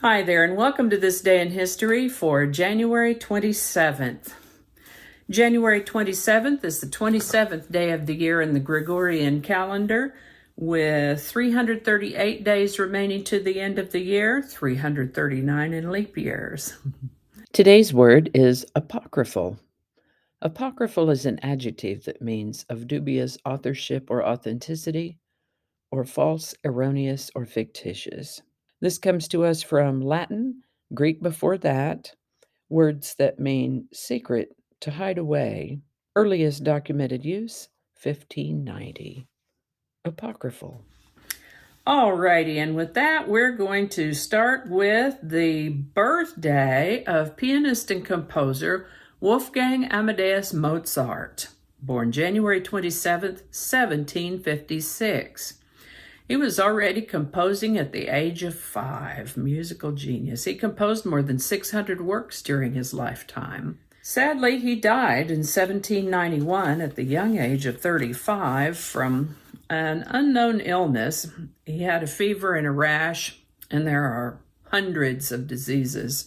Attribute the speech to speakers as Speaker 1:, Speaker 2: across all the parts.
Speaker 1: Hi there, and welcome to this day in history for January 27th. January 27th is the 27th day of the year in the Gregorian calendar, with 338 days remaining to the end of the year, 339 in leap years.
Speaker 2: Today's word is apocryphal. Apocryphal is an adjective that means of dubious authorship or authenticity, or false, erroneous, or fictitious. This comes to us from Latin, Greek before that, words that mean secret, to hide away. Earliest documented use, 1590. Apocryphal.
Speaker 1: Alrighty, and with that, we're going to start with the birthday of pianist and composer Wolfgang Amadeus Mozart, born January 27th, 1756. He was already composing at the age of 5, musical genius. He composed more than 600 works during his lifetime. Sadly, he died in 1791 at the young age of 35 from an unknown illness. He had a fever and a rash, and there are hundreds of diseases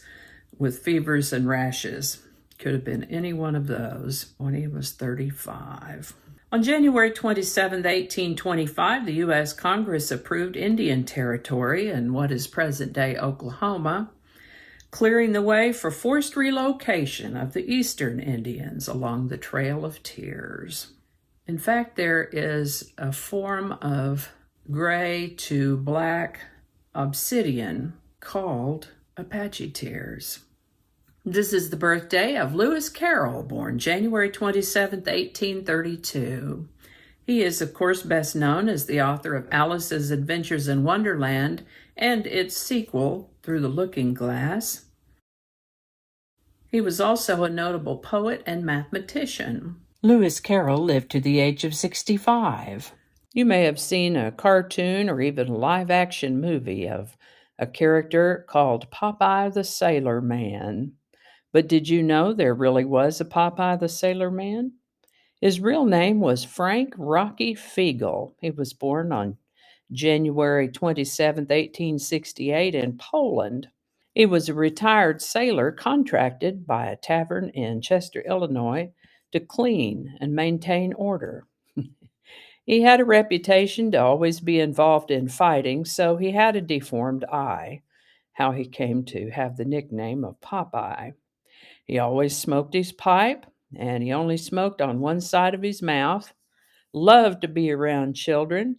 Speaker 1: with fevers and rashes. Could have been any one of those when he was 35. On January 27, 1825, the U.S. Congress approved Indian Territory in what is present-day Oklahoma, clearing the way for forced relocation of the eastern Indians along the Trail of Tears. In fact, there is a form of gray to black obsidian called Apache tears. This is the birthday of Lewis Carroll, born January 27, 1832. He is, of course, best known as the author of Alice's Adventures in Wonderland and its sequel, Through the Looking Glass. He was also a notable poet and mathematician. Lewis Carroll lived to the age of 65.
Speaker 2: You may have seen a cartoon or even a live-action movie of a character called Popeye the Sailor Man. But did you know there really was a Popeye the Sailor Man? His real name was Frank Rocky Siegel. He was born on January 27, 1868 in Poland. He was a retired sailor contracted by a tavern in Chester, Illinois, to clean and maintain order. He had a reputation to always be involved in fighting, so he had a deformed eye, how he came to have the nickname of Popeye. He always smoked his pipe, and he only smoked on one side of his mouth, loved to be around children.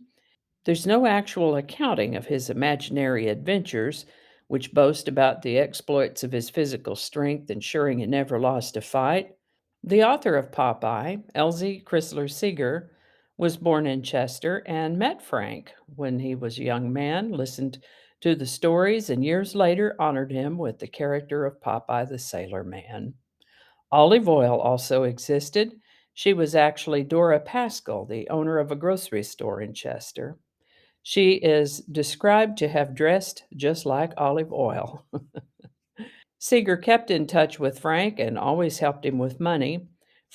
Speaker 2: There's no actual accounting of his imaginary adventures, which boast about the exploits of his physical strength, ensuring he never lost a fight. The author of Popeye, Elzie Chrysler Seeger, was born in Chester and met Frank when he was a young man, listened to the stories, and years later honored him with the character of Popeye the Sailor Man. Olive Oil also existed. She was actually Dora Pascal, the owner of a grocery store in Chester. She is described to have dressed just like Olive Oil. Seeger kept in touch with Frank and always helped him with money.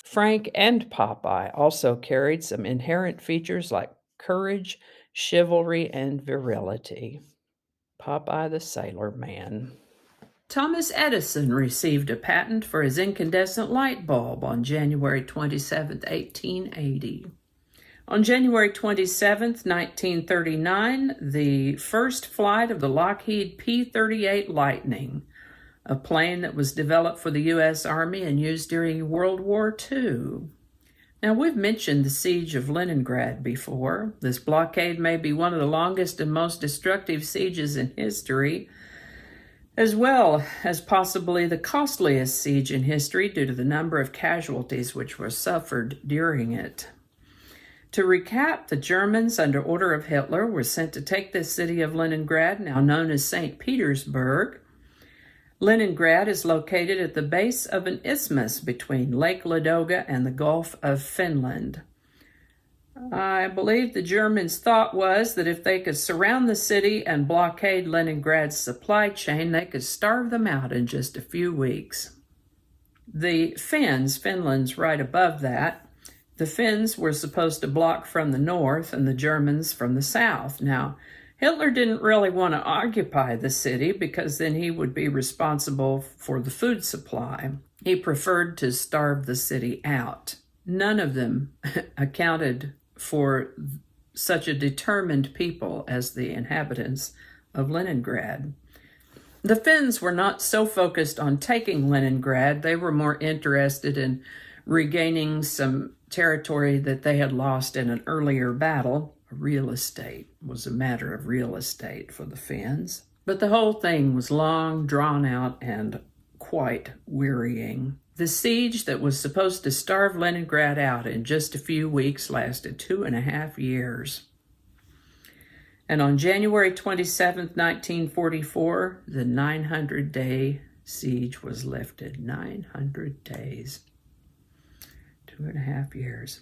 Speaker 2: Frank and Popeye also carried some inherent features like courage, chivalry, and virility. Popeye the Sailor Man.
Speaker 1: Thomas Edison received a patent for his incandescent light bulb on January 27, 1880. On January 27, 1939, the first flight of the Lockheed P-38 Lightning, a plane that was developed for the U.S. Army and used during World War II. Now, we've mentioned the siege of Leningrad before. This blockade may be one of the longest and most destructive sieges in history, as well as possibly the costliest siege in history due to the number of casualties which were suffered during it. To recap, the Germans, under order of Hitler, were sent to take the city of Leningrad, now known as St. Petersburg. Leningrad is located at the base of an isthmus between Lake Ladoga and the Gulf of Finland. I believe the Germans' thought was that if they could surround the city and blockade Leningrad's supply chain, they could starve them out in just a few weeks. The Finns, Finland's right above that, the Finns were supposed to block from the north and the Germans from the south. Now, Hitler didn't really want to occupy the city because then he would be responsible for the food supply. He preferred to starve the city out. None of them accounted for such a determined people as the inhabitants of Leningrad. The Finns were not so focused on taking Leningrad. They were more interested in regaining some territory that they had lost in an earlier battle. Real estate was a matter of real estate for the Finns. But the whole thing was long, drawn out, and quite wearying. The siege that was supposed to starve Leningrad out in just a few weeks lasted 2.5 years. And on January 27, 1944, the 900-day siege was lifted. 900 days. 2.5 years.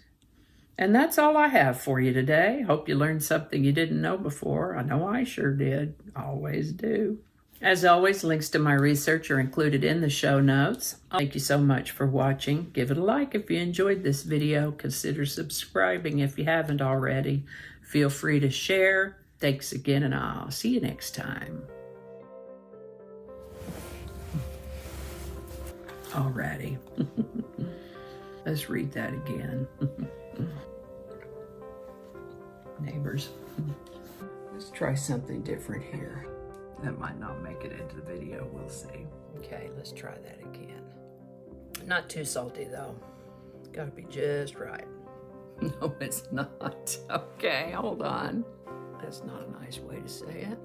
Speaker 1: And that's all I have for you today. Hope you learned something you didn't know before. I know I sure did. Always do. As always, links to my research are included in the show notes. Thank you so much for watching. Give it a like if you enjoyed this video. Consider subscribing if you haven't already. Feel free to share. Thanks again, and I'll see you next time. Alrighty. Let's read that again. Neighbors. Let's try something different here. That might not make it into the video, we'll see. Okay, let's try that again. Not too salty though. Gotta be just right. No, it's not. Okay, hold on. That's not a nice way to say it.